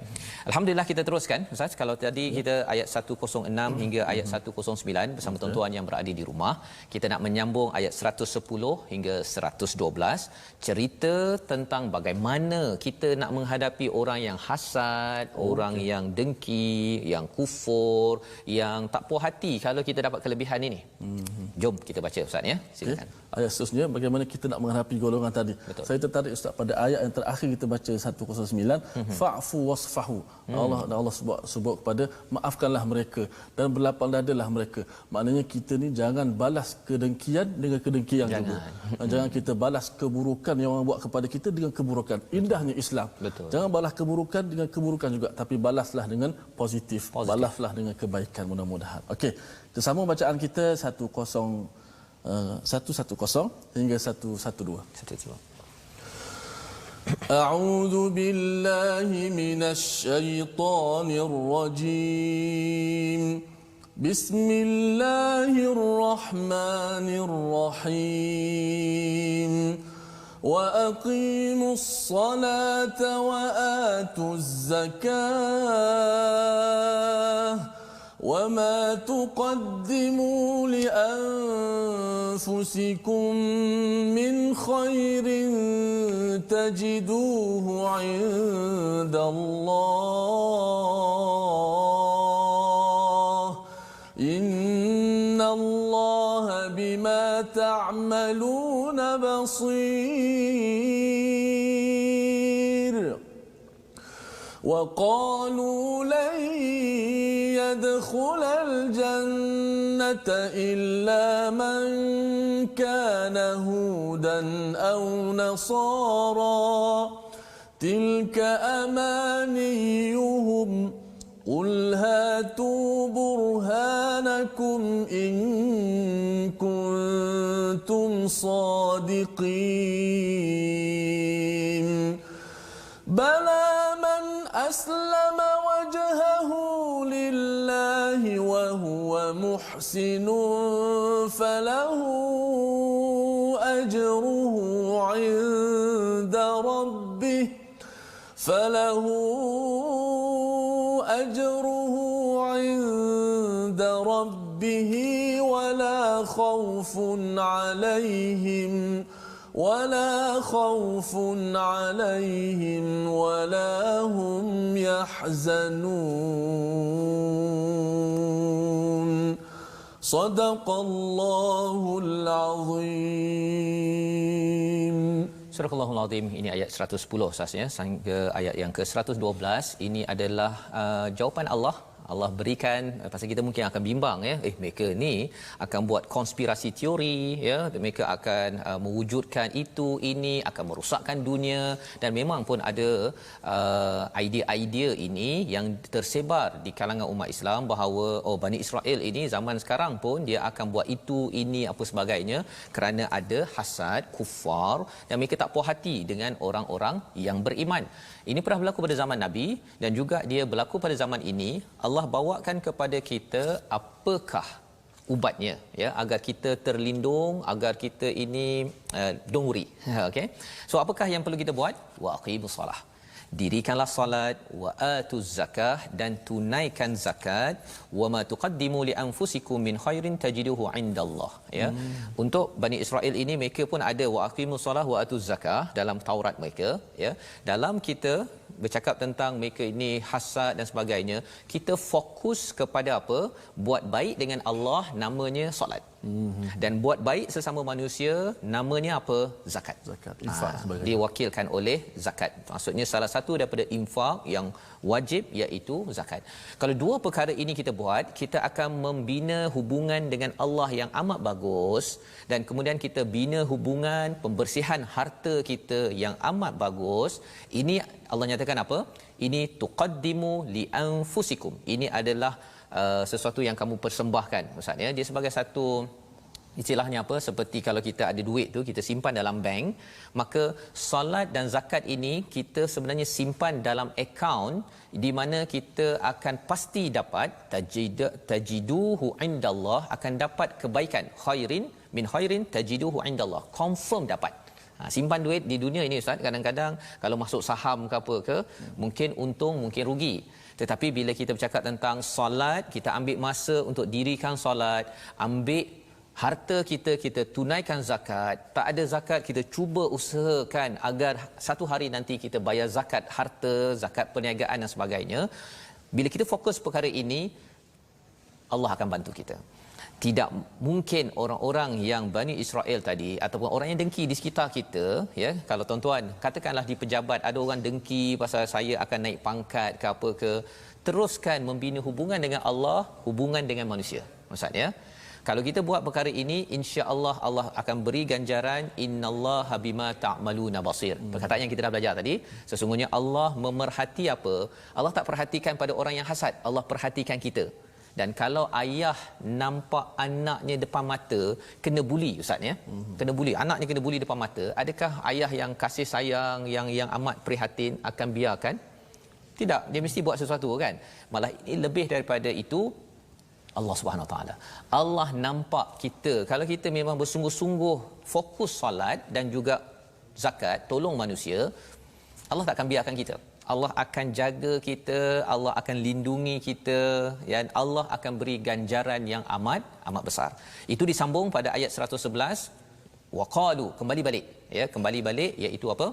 alhamdulillah kita teruskan, Ustaz. Kalau tadi kita ayat 106 hingga ayat 109 bersama tuan-tuan yang berada di rumah, kita nak menyambung ayat 110 hingga 112, cerita tentang bagaimana kita nak menghadapi orang yang hasad, orang yang dengki, yang kufur, yang tak puas hati kalau kita dapat kelebihan ini. Jom kita baca, Ustaz, ya. Silakan. Ayat seterusnya, bagaimana kita nak menghadapi golongan tadi. Betul. Saya tertarik, Ustaz, pada ayat yang terakhir terakhir kita baca 109 fa'fu wasfahu. Allah sebut kepada maafkanlah mereka dan berlapang dadalah mereka. Maknanya kita ni jangan balas kedengkian dengan kedengkian juga. Jangan kita balas keburukan yang orang buat kepada kita dengan keburukan. Indahnya Islam. Betul. Jangan balas keburukan dengan keburukan juga, tapi balaslah dengan positif. Balaslah dengan kebaikan mudah-mudahan. Okey, kita sambung bacaan kita 110 hingga 112. أعوذ بالله من الشيطان الرجيم بسم الله الرحمن الرحيم وأقيموا الصلاة وآتوا الزكاة وما تقدموا لأنفسكم من خير تجدوه عند الله إن الله بما تعملون بصير وقالوا لن يدخل الجنة إلا من كان هودا أو نصارى تلك أمانيهم قل هاتوا برهانكم إن كنتم صادقين بلى من أسلم وجهه لله وهو محسن فله أجره عند ربه ولا خوف عليهم ولا هم يحزنون صدق الله العظيم. Surah Al-Azim, ini ayat 110 asasnya sehingga ayat yang ke-112. Ini adalah jawapan Allah berikan, pasal kita mungkin akan bimbang ya, mereka ni akan buat konspirasi teori ya, mereka akan mewujudkan itu ini, akan merosakkan dunia, dan memang pun ada idea-idea ini yang tersebar di kalangan umat Islam bahawa Bani Israel ini zaman sekarang pun dia akan buat itu ini apa sebagainya kerana ada hasad kufar dan mereka tak puas hati dengan orang-orang yang beriman. Ini pernah berlaku pada zaman Nabi dan juga dia berlaku pada zaman ini. Allah bawakan kepada kita apakah ubatnya ya, agar kita terlindung, agar kita ini don't worry. Okey. So apakah yang perlu kita buat? Wa aqimus solah. Dirikanlah salat, wa atuz zakah, dan tunaikan zakat, wa ma tuqaddimu li anfusikum min khairin tajiduhu indallah ya. Untuk Bani Israel ini mereka pun ada wa aqimus solah wa atuz zakah dalam Taurat mereka ya. Dalam kita bercakap tentang mereka ini hasad dan sebagainya, kita fokus kepada apa? Buat baik dengan Allah, namanya solat. Dan buat baik sesama manusia, namanya apa? Zakat. Infak sebagainya. Diwakilkan oleh zakat. Maksudnya salah satu daripada infak yang wajib iaitu zakat. Kalau dua perkara ini kita buat, kita akan membina hubungan dengan Allah yang amat bagus, dan kemudian kita bina hubungan pembersihan harta kita yang amat bagus. Ini Allah nyatakan apa? Ini tuqaddimu li anfusikum. Ini adalah sesuatu yang kamu persembahkan. Maksudnya dia sebagai satu istilahnya apa, seperti kalau kita ada duit tu kita simpan dalam bank, maka solat dan zakat ini kita sebenarnya simpan dalam akaun di mana kita akan pasti dapat tajiduhu indallah, akan dapat kebaikan, khairin min khairin tajiduhu indallah, confirm dapat. Simpan duit di dunia ini Ustaz, kadang-kadang kalau masuk saham ke apa ke, mungkin untung mungkin rugi. Tetapi bila kita bercakap tentang solat, kita ambil masa untuk dirikan solat, ambil harta kita, kita tunaikan zakat. Tak ada zakat, kita cuba usahakan agar satu hari nanti kita bayar zakat harta, zakat perniagaan dan sebagainya. Bila kita fokus perkara ini, Allah akan bantu kita. Tidak mungkin orang-orang yang Bani Israel tadi ataupun orang yang dengki di sekitar kita, ya, kalau tuan-tuan katakanlah di pejabat ada orang dengki pasal saya akan naik pangkat ke apa ke, teruskan membina hubungan dengan Allah, hubungan dengan manusia. Maksudnya kalau kita buat perkara ini, insya-Allah Allah akan beri ganjaran, innallaha bima ta'maluna basir. Perkataan yang kita dah belajar tadi, sesungguhnya Allah memerhati apa? Allah tak perhatikan pada orang yang hasad, Allah perhatikan kita. Dan kalau ayah nampak anaknya depan mata kena buli, ustaz ya, kena buli, anaknya kena buli depan mata, adakah ayah yang kasih sayang, yang amat prihatin akan biarkan? Tidak, dia mesti buat sesuatu kan. Malah ini lebih daripada itu, Allah Subhanahu Wa Taala, Allah nampak kita, kalau kita memang bersungguh-sungguh fokus solat dan juga zakat, tolong manusia, Allah tak akan biarkan kita. Allah akan jaga kita, Allah akan lindungi kita, dan Allah akan beri ganjaran yang amat besar. Itu disambung pada ayat 111, waqalu, kembali balik, ya, kembali balik iaitu apa?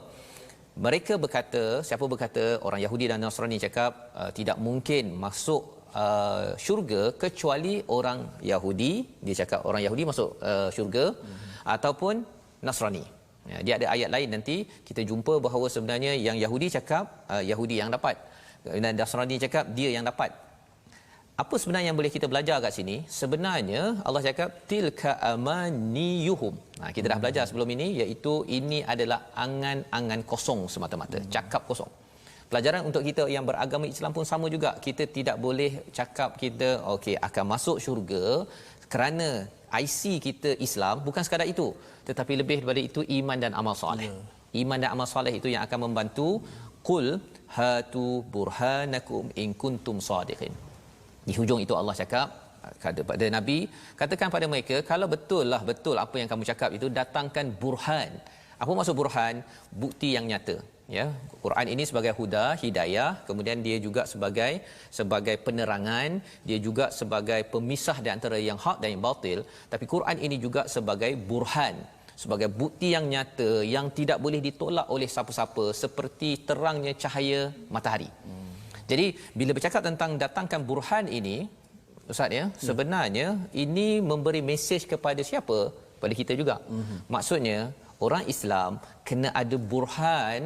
Mereka berkata, siapa berkata? Orang Yahudi dan Nasrani cakap tidak mungkin masuk syurga kecuali orang Yahudi. Dia cakap orang Yahudi masuk syurga ataupun Nasrani. Ya, dia ada ayat lain nanti kita jumpa bahawa sebenarnya yang Yahudi cakap Yahudi yang dapat, dan Nasrani cakap dia yang dapat. Apa sebenarnya yang boleh kita belajar kat sini? Sebenarnya Allah cakap tilka amaniyuhum. Kita dah belajar sebelum ini, iaitu ini adalah angan-angan kosong semata-mata, cakap kosong. Pelajaran untuk kita yang beragama Islam pun sama juga. Kita tidak boleh cakap kita okey akan masuk syurga kerana IC kita Islam, bukan sekadar itu, tetapi lebih daripada itu iman dan amal soleh. Iman dan amal soleh itu yang akan membantu. Qul hatu burhanakum in kuntum sadiqin. Di hujung itu Allah cakap kepada Nabi, katakan pada mereka kalau betul apa yang kamu cakap itu, datangkan burhan. Apa maksud burhan? Bukti yang nyata. Ya, Quran ini sebagai huda, hidayah, kemudian dia juga sebagai penerangan, dia juga sebagai pemisah di antara yang hak dan yang batil, tapi Quran ini juga sebagai burhan, sebagai bukti yang nyata yang tidak boleh ditolak oleh siapa-siapa, seperti terangnya cahaya matahari. Jadi bila bercakap tentang datangkan burhan ini, ustaz ya, sebenarnya ini memberi mesej kepada siapa? Pada kita juga. Maksudnya orang Islam kena ada burhan,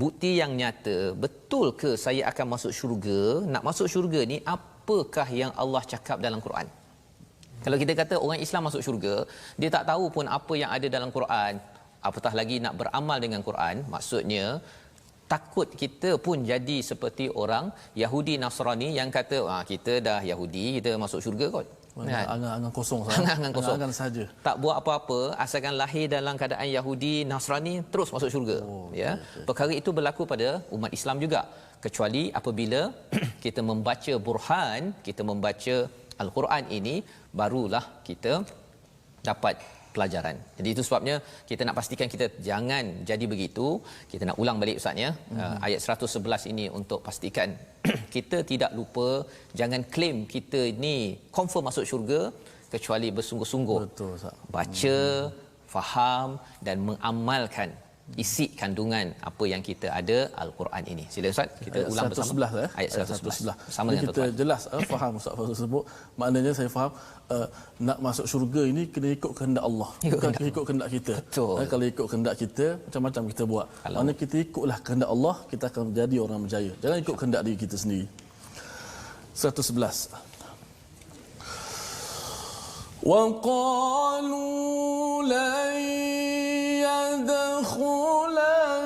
bukti yang nyata. Betul ke saya akan masuk syurga? Nak masuk syurga ni apakah yang Allah cakap dalam Quran? Kalau kita kata orang Islam masuk syurga, dia tak tahu pun apa yang ada dalam Quran, apatah lagi nak beramal dengan Quran. Maksudnya takut kita pun jadi seperti orang Yahudi Nasrani yang kata kita dah Yahudi, kita masuk syurga kot. Angan-angan kosong saja. Angan-angan kosong. Angan saja. Tak buat apa-apa, asalkan lahir dalam keadaan Yahudi, Nasrani, terus masuk syurga. Ya. Perkara itu berlaku pada umat Islam juga. Kecuali apabila kita membaca burhan, kita membaca Al-Quran ini, barulah kita dapat pelajaran. Jadi itu sebabnya kita nak pastikan kita jangan jadi begitu. Kita nak ulang balik ustaz ya. Ayat 111 ini untuk pastikan kita tidak lupa, jangan claim kita ni confirm masuk syurga kecuali bersungguh-sungguh. Betul ustaz. Baca, faham dan mengamalkan isi kandungan apa yang kita ada Al-Quran ini. Sila ustaz, kita ayat ulang bersama. Ayat 111. Sama dengan kita jelas faham ustaz Fazrul sebut. Maknanya saya faham nak masuk syurga ini kena ikut kehendak Allah, bukan ikut kehendak kita. Kalau ikut kehendak kita, macam-macam kita buat. Maknanya kita ikutlah kehendak Allah, kita akan menjadi orang berjaya. Jangan ikut kehendak diri kita sendiri. 111. Wa qalu lan yadkhulal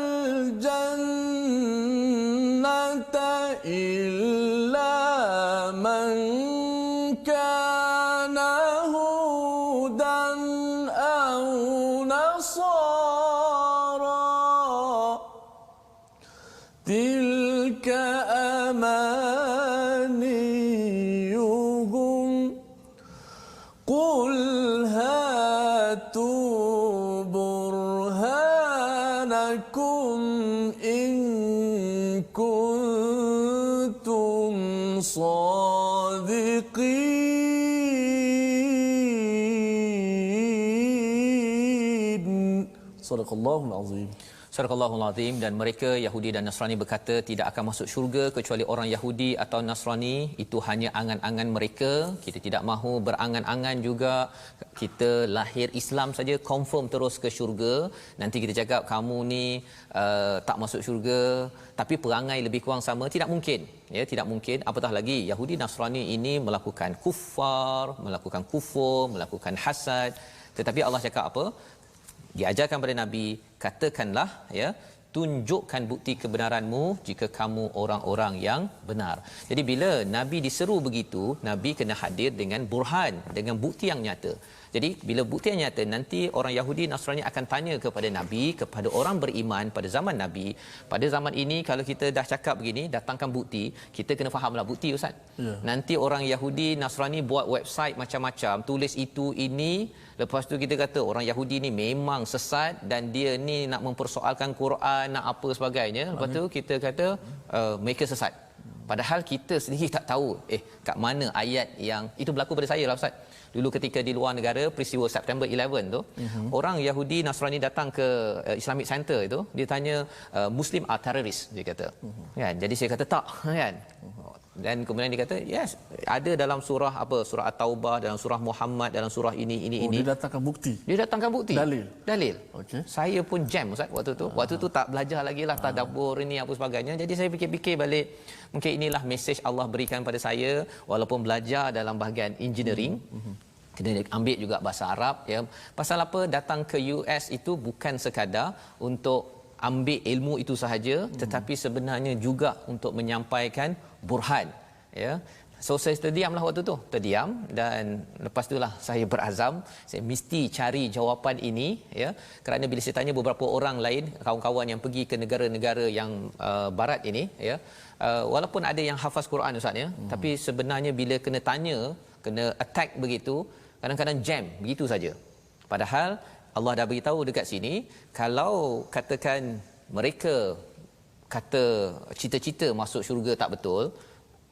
jannata illa man kana hudan aw nasara tilka amaniyuhum qul hatu burhanakum in kuntum sadiqin. Sadaqallahul azim. Surahul Azim. Dan mereka Yahudi dan Nasrani berkata tidak akan masuk syurga kecuali orang Yahudi atau Nasrani. Itu hanya angan-angan mereka. Kita tidak mahu berangan-angan juga. Kita lahir Islam saja confirm terus ke syurga. Nanti kita cakap kamu ni tak masuk syurga tapi perangai lebih kurang sama, tidak mungkin. Ya, tidak mungkin. Apatah lagi Yahudi Nasrani ini melakukan kufar, melakukan kufur, melakukan hasad. Tetapi Allah cakap apa? Diajarkan pada Nabi, katakanlah, ya, tunjukkan bukti kebenaranmu jika kamu orang-orang yang benar. Jadi bila Nabi diseru begitu, Nabi kena hadir dengan burhan, dengan bukti yang nyata. Jadi bila bukti yang nyata, nanti orang Yahudi Nasrani akan tanya kepada Nabi, kepada orang beriman pada zaman Nabi. Pada zaman ini kalau kita dah cakap begini, datangkan bukti, kita kena fahamlah bukti, Ustaz. Ya. Nanti orang Yahudi Nasrani buat website macam-macam, tulis itu ini, lepas tu kita kata orang Yahudi ni memang sesat dan dia ni nak mempersoalkan Quran, nak apa sebagainya. Lepas tu kita kata mereka sesat. Padahal kita sendiri tak tahu kat mana ayat yang itu berlaku pada saya lah, Ustaz. Dulu ketika di luar negara, peristiwa September 11 tu, orang Yahudi Nasrani datang ke Islamic Center itu, dia tanya Muslim are terrorist, dia kata. Kan? Jadi saya kata tak, kan? Dan kemudian dia kata yes, ada dalam surah apa, surah At-Taubah, dalam surah Muhammad, dalam surah ini. Dia datangkan bukti. Dalil. Okey. Saya pun jam, Ustaz, waktu tu tak belajar lagi lah tadabbur ini apa sebagainya. Jadi saya fikir-fikir balik, mungkin inilah mesej Allah berikan pada saya walaupun belajar dalam bahagian engineering. Kena ambil juga bahasa Arab, ya. Pasal apa datang ke US itu bukan sekadar untuk ambil ilmu itu sahaja, tetapi sebenarnya juga untuk menyampaikan burhan, ya. So saya terdiamlah waktu tu, terdiam, dan lepas itulah saya berazam saya mesti cari jawapan ini, ya. Kerana bila saya tanya beberapa orang lain, kawan-kawan yang pergi ke negara-negara yang barat ini, ya, walaupun ada yang hafaz Quran, Ustaz, ya, tapi sebenarnya bila kena tanya, kena attack begitu, kadang-kadang jam begitu saja. Padahal Allah dah beritahu dekat sini, kalau katakan mereka kata cita-cita masuk syurga tak betul,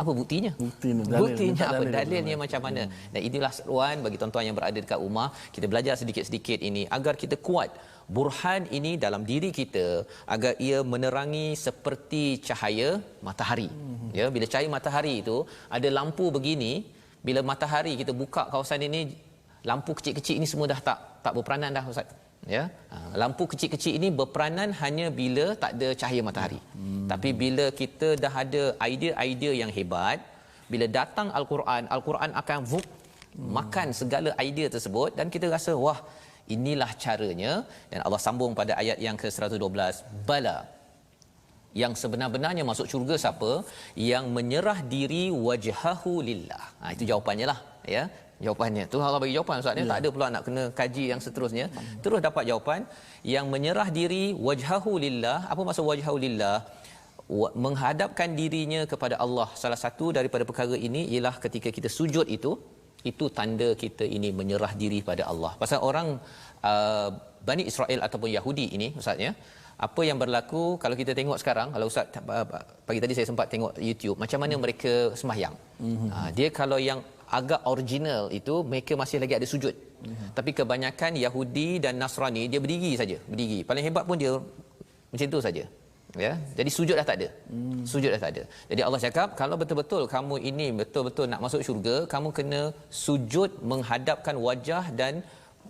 apa buktinya? Buktinya apa? Dalilnya macam mana? Dan inilah seruan bagi tuan-tuan yang berada dekat rumah, kita belajar sedikit-sedikit ini agar kita kuat burhan ini dalam diri kita, agar ia menerangi seperti cahaya matahari. Ya, bila cahaya matahari itu ada lampu begini, bila matahari kita buka kawasan ini, lampu kecil-kecil ini semua dah tak berperanan dah, Ustaz. Ya, lampu kecil-kecil ini berperanan hanya bila tak ada cahaya matahari. Tapi bila kita dah ada idea-idea yang hebat, bila datang Al-Quran akan makan segala idea tersebut, dan kita rasa wah, inilah caranya. Dan Allah sambung pada ayat yang ke-112, bala, yang sebenar-benarnya masuk syurga siapa? Yang menyerah diri wajhahu lillah. Itu jawapannya lah, ya. Jawapannya tu Allah bagi jawapan, Ustaz, ya. Tak ada pula nak kena kaji yang seterusnya, terus dapat jawapan. Yang menyerah diri wajhahu lillah. Apa maksud wajhahu lillah? Menghadapkan dirinya kepada Allah. Salah satu daripada perkara ini ialah ketika kita sujud itu tanda kita ini menyerah diri pada Allah. Pasal orang Bani Israel ataupun Yahudi ini, Ustaz, ya, apa yang berlaku kalau kita tengok sekarang, kalau Ustaz pagi tadi saya sempat tengok YouTube macam mana mereka sembahyang. Dia kalau yang agak original itu mereka masih lagi ada sujud. Tapi kebanyakan Yahudi dan Nasrani dia berdiri saja, berdiri. Paling hebat pun dia macam tu saja. Ya, jadi sujud dah tak ada. Sujud dah tak ada. Jadi Allah cakap kalau betul-betul kamu ini betul-betul nak masuk syurga, kamu kena sujud menghadapkan wajah dan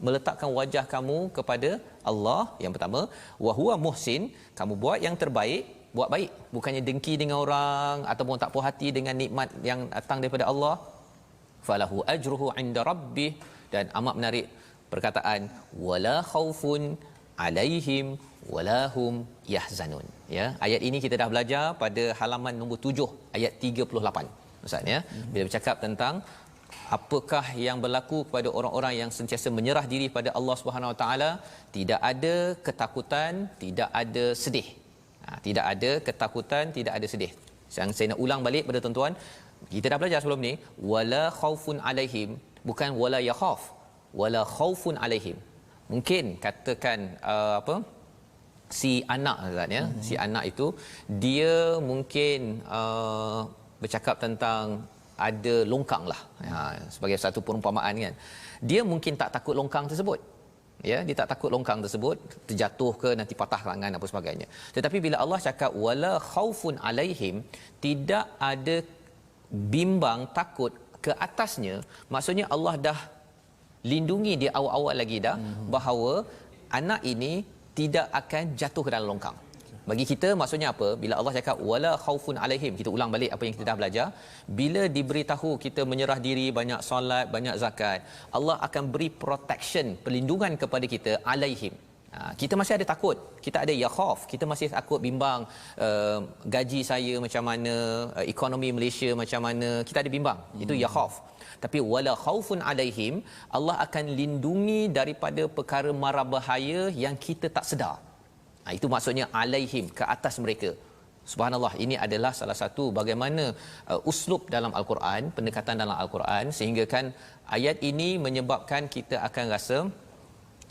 meletakkan wajah kamu kepada Allah yang pertama. Wa huwa muhsin, kamu buat yang terbaik, buat baik, bukannya dengki dengan orang ataupun tak puas hati dengan nikmat yang datang daripada Allah. Falahu ajruhu 'inda rabbih, dan amat menarik perkataan wala khaufun 'alaihim wala hum yahzanun. Ya, ayat ini kita dah belajar pada halaman nombor 7 ayat 38, Ustaz, ya. Bila bercakap tentang apakah yang berlaku kepada orang-orang yang sentiasa menyerah diri pada Allah Subhanahu Wa Taala, tidak ada ketakutan, tidak ada sedih. Tidak ada ketakutan, tidak ada sedih. Saya nak ulang balik pada tuan-tuan, kita dah belajar sebelum ni, wala khaufun alaihim, bukan wala yakhaf, wala khaufun alaihim. Mungkin katakan si anak, Ustaz, ya, si anak itu dia mungkin bercakap tentang ada longkang lah, sebagai satu perumpamaan, kan. Dia mungkin tak takut longkang tersebut, ya, dia tak takut longkang tersebut terjatuh ke nanti patah tangan apa sebagainya. Tetapi bila Allah cakap wala khaufun alaihim, tidak ada bimbang takut ke atasnya, maksudnya Allah dah lindungi dia awal-awal lagi dah bahawa anak ini tidak akan jatuh ke dalam longkang. Bagi kita maksudnya apa? Bila Allah cakap wala khaufun alaihim, kita ulang balik apa yang kita dah belajar. Bila diberitahu kita menyerah diri, banyak solat, banyak zakat, Allah akan beri protection, perlindungan kepada kita alaihim. Kita masih ada takut, kita ada ya khauf, kita masih takut bimbang, gaji saya macam mana, ekonomi Malaysia macam mana, kita ada bimbang. Itu ya khauf. Tapi wala khaufun alaihim, Allah akan lindungi daripada perkara mara bahaya yang kita tak sedar. Itu maksudnya alaihim, ke atas mereka. Subhanallah, ini adalah salah satu bagaimana uslub dalam Al-Quran, pendekatan dalam Al-Quran, sehingga kan ayat ini menyebabkan kita akan rasa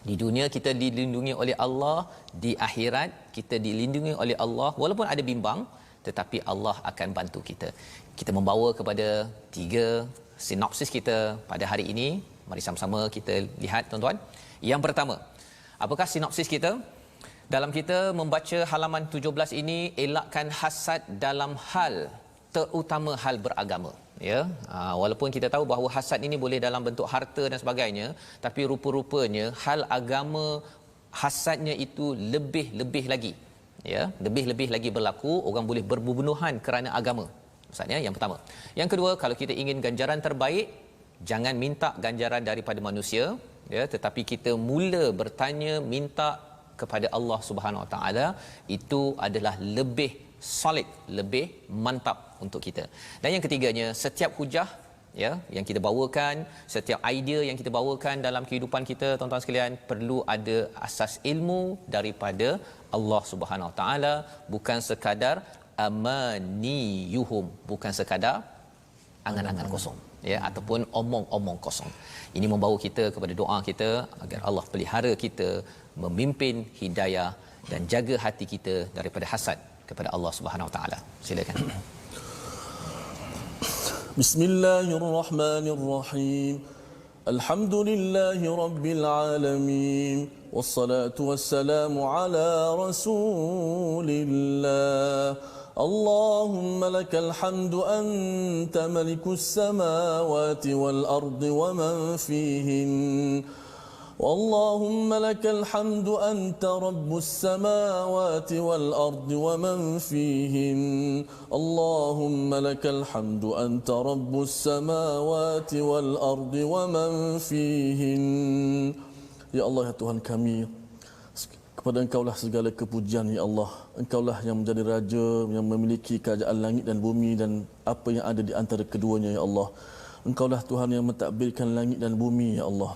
di dunia kita dilindungi oleh Allah, di akhirat kita dilindungi oleh Allah. Walaupun ada bimbang, tetapi Allah akan bantu kita. Kita membawa kepada 3 sinopsis kita pada hari ini. Mari sama-sama kita lihat tuan-tuan. Yang pertama, apakah sinopsis kita? Dalam kita membaca halaman 17 ini, elakkan hasad dalam hal, terutama hal beragama. Ya, walaupun kita tahu bahawa hasad ini boleh dalam bentuk harta dan sebagainya, tapi rupa-rupanya hal agama hasadnya itu lebih lagi. Ya, lebih lagi berlaku. Orang boleh berbunuhan kerana agama. Maksudnya yang pertama. Yang kedua, kalau kita ingin ganjaran terbaik, jangan minta ganjaran daripada manusia, ya, tetapi kita mula bertanya, minta kepada Allah Subhanahu Wa Taala. Itu adalah lebih solid, lebih mantap untuk kita. Dan yang ketiganya, setiap hujah, ya, yang kita bawakan, setiap idea yang kita bawakan dalam kehidupan kita, tuan-tuan sekalian, perlu ada asas ilmu daripada Allah Subhanahu Wa Taala, bukan sekadar amaniyuhum, bukan sekadar angan-angan kosong, ya, ataupun omong-omong kosong. Ini membawa kita kepada doa kita agar Allah pelihara kita, memimpin hidayah dan jaga hati kita daripada hasad kepada Allah Subhanahu Wa Taala. Silakan. Bismillahirrahmanirrahim. Alhamdulillahi rabbil alamin. Wassalatu wassalamu ala Rasulillah. Allahumma lakal hamdu anta malikus samawati wal ardi wa man fihin. اللهم لك الحمد أنت رب السماوات والأرض ومن فيهن اللهم لك الحمد أنت رب السماوات والأرض ومن فيهن. Ya Allah, ya Tuhan kami, kepada Engkaulah segala kepujian, ya Allah. Engkaulah yang menjadi Raja, yang memiliki kerajaan langit dan bumi dan apa yang ada di antara keduanya, ya Allah. Engkaulah Tuhan yang mentadbirkan langit dan bumi, ya Allah.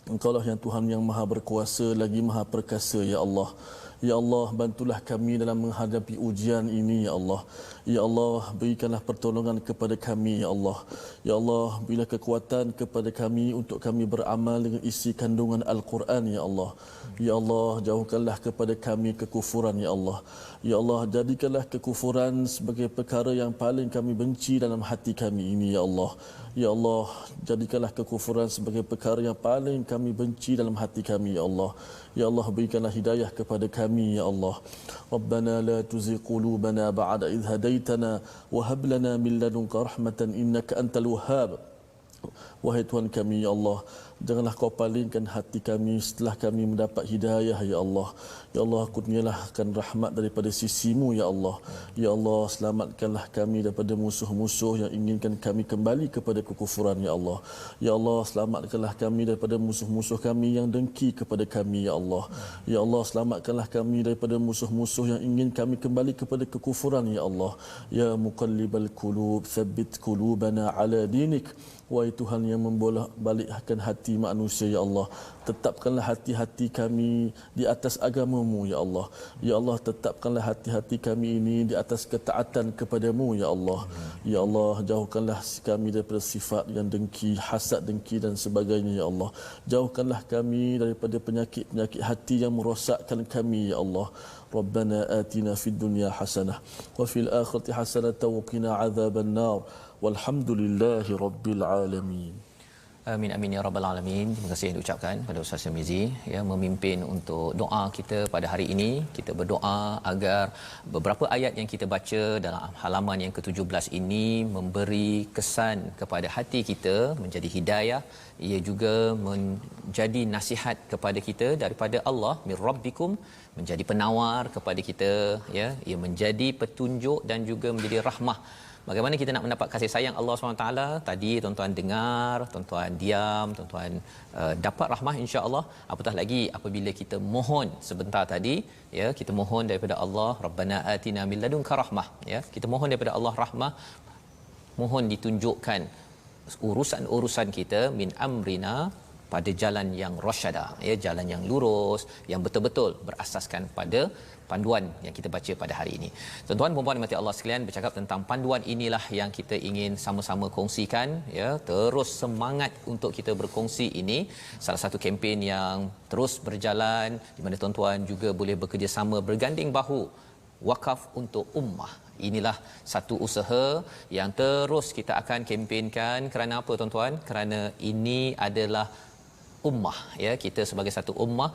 Engkaulah yang Tuhan yang maha berkuasa lagi maha perkasa, ya Allah. Ya Allah, bantulah kami dalam menghadapi ujian ini, ya Allah. Ya Allah, berikanlah pertolongan kepada kami, ya Allah. Ya Allah, berilah kekuatan kepada kami untuk kami beramal dengan isi kandungan Al-Quran, ya Allah. Ya Allah, jauhkanlah kepada kami kekufuran, ya Allah. Ya Allah, jadikanlah kekufuran sebagai perkara yang paling kami benci dalam hati kami ini, ya Allah. Ya Allah, jadikanlah kekufuran sebagai perkara yang paling kami benci dalam hati kami, ya Allah. Ya Allah, berikanlah hidayah kepada kami, ya Allah. Rabbana la tuzigh qulubana ba'da idh hadaitana wa hab lana min ladunka rahmatan innaka antal wahhab. Wahai Tuhan kami, ya Allah, janganlah kau palingkan hati kami setelah kami mendapat hidayah, ya Allah. Ya Allah, kurniakan rahmat daripada sisimu, ya Allah. Ya Allah, selamatkanlah kami daripada musuh-musuh yang inginkan kami kembali kepada kekufuran, ya Allah. Ya Allah, selamatkanlah kami daripada musuh-musuh kami yang dengki kepada kami, ya Allah. Ya Allah, selamatkanlah kami daripada musuh-musuh yang ingin kami kembali kepada kekufuran, ya Allah. Ya muqallibal qulub, tsabbit qulubana ala dinik. Wahai Tuhan yang membolak-balikkan hati manusia, ya Allah, tetapkanlah hati-hati kami di atas agama-Mu, ya Allah. Ya Allah, tetapkanlah hati-hati kami ini di atas ketaatan kepada-Mu, ya Allah. Ya Allah, jauhkanlah kami daripada sifat yang dengki, hasad, dengki dan sebagainya, ya Allah. Jauhkanlah kami daripada penyakit-penyakit hati yang merosakkan kami, ya Allah. Rabbana atina fid dunya hasanah wa fil akhirati hasanah wa qina adzaban nar. Walhamdulillahi rabbil alamin. Amin amin ya rabbal alamin. Terima kasih yang diucapkan pada Ustaz Tirmizi ya, memimpin untuk doa kita pada hari ini. Kita berdoa agar beberapa ayat yang kita baca dalam halaman yang ke-17 ini memberi kesan kepada hati kita, menjadi hidayah. Ia juga menjadi nasihat kepada kita daripada Allah, mir rabbikum, menjadi penawar kepada kita ya. Ia menjadi petunjuk dan juga menjadi rahmah. Bagaimana kita nak mendapat kasih sayang Allah SWT? Tadi tuan-tuan dengar, tuan-tuan diam, tuan-tuan dapat rahmah insya-Allah. Apatah lagi apabila kita mohon sebentar tadi ya, kita mohon daripada Allah, Rabbana atina min ladunka rahmah ya. Kita mohon daripada Allah rahmah, mohon ditunjukkan urusan-urusan kita min amrina pada jalan yang rasyada ya, jalan yang lurus, yang betul-betul berasaskan pada panduan yang kita baca pada hari ini. Tuan-tuan dan puan-puan dimati Allah sekalian, bercakap tentang panduan inilah yang kita ingin sama-sama kongsikan ya. Terus semangat untuk kita berkongsi ini salah satu kempen yang terus berjalan di mana tuan-tuan juga boleh bekerjasama berganding bahu wakaf untuk ummah. Inilah satu usaha yang terus kita akan kempenkan. Kerana apa tuan-tuan? Kerana ini adalah ummah ya, kita sebagai satu ummah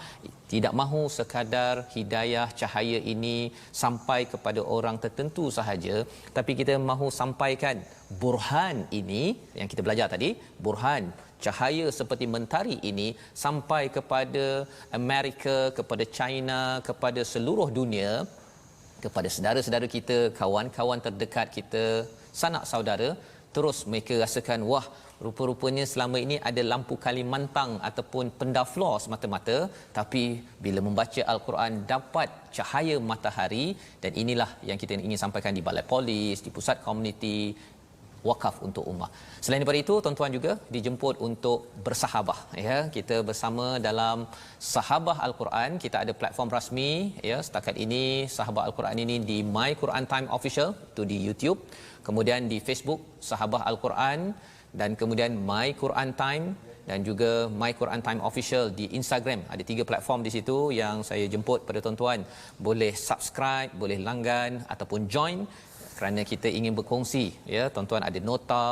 tidak mahu sekadar hidayah cahaya ini sampai kepada orang tertentu sahaja, tapi kita mahu sampaikan burhan ini yang kita belajar tadi, burhan cahaya seperti mentari ini sampai kepada Amerika, kepada China, kepada seluruh dunia, kepada saudara-saudara kita, kawan-kawan terdekat kita, sanak saudara. Terus mereka rasakan, wah, rupa-rupanya selama ini ada lampu Kalimantan ataupun pendaflor semata-mata, tapi bila membaca Al-Quran dapat cahaya matahari. Dan inilah yang kita ingin sampaikan di balai polis, di pusat komuniti wakaf untuk ummah. Selain daripada itu, tuan-tuan juga dijemput untuk bersahabah ya. Kita bersama dalam Sahabah Al-Quran. Kita ada platform rasmi ya. Setakat ini Sahabah Al-Quran ini di My Quran Time Official, itu di YouTube. Kemudian di Facebook Sahabah Al-Quran, dan kemudian My Quran Time, dan juga My Quran Time Official di Instagram. Ada 3 platform di situ yang saya jemput pada tuan-tuan. Boleh subscribe, boleh langgan ataupun join, kerana kita ingin berkongsi ya. Tuan-tuan ada nota,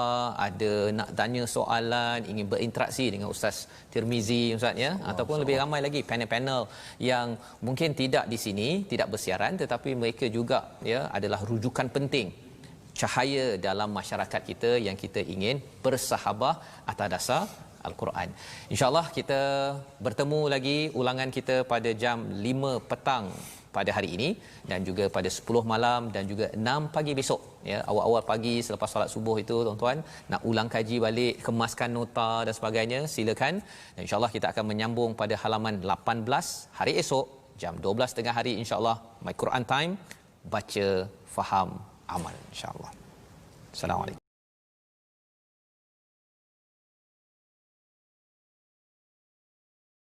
ada nak tanya soalan, ingin berinteraksi dengan Ustaz Tirmizi Ustaz ya, ataupun lebih ramai lagi panel-panel yang mungkin tidak di sini, tidak bersiaran, tetapi mereka juga ya adalah rujukan penting cahaya dalam masyarakat kita yang kita ingin bersahabah atas dasar Al-Quran. InsyaAllah kita bertemu lagi ulangan kita pada jam 5 petang pada hari ini, dan juga pada 10 malam dan juga 6 pagi besok ya. Awal-awal pagi selepas solat subuh itu tuan-tuan nak ulang kaji balik, kemaskan nota dan sebagainya, silakan. Dan insyaAllah kita akan menyambung pada halaman 18 hari esok jam 12 tengah hari insyaAllah. My Quran Time, baca, faham, amal insyaAllah. Assalamualaikum.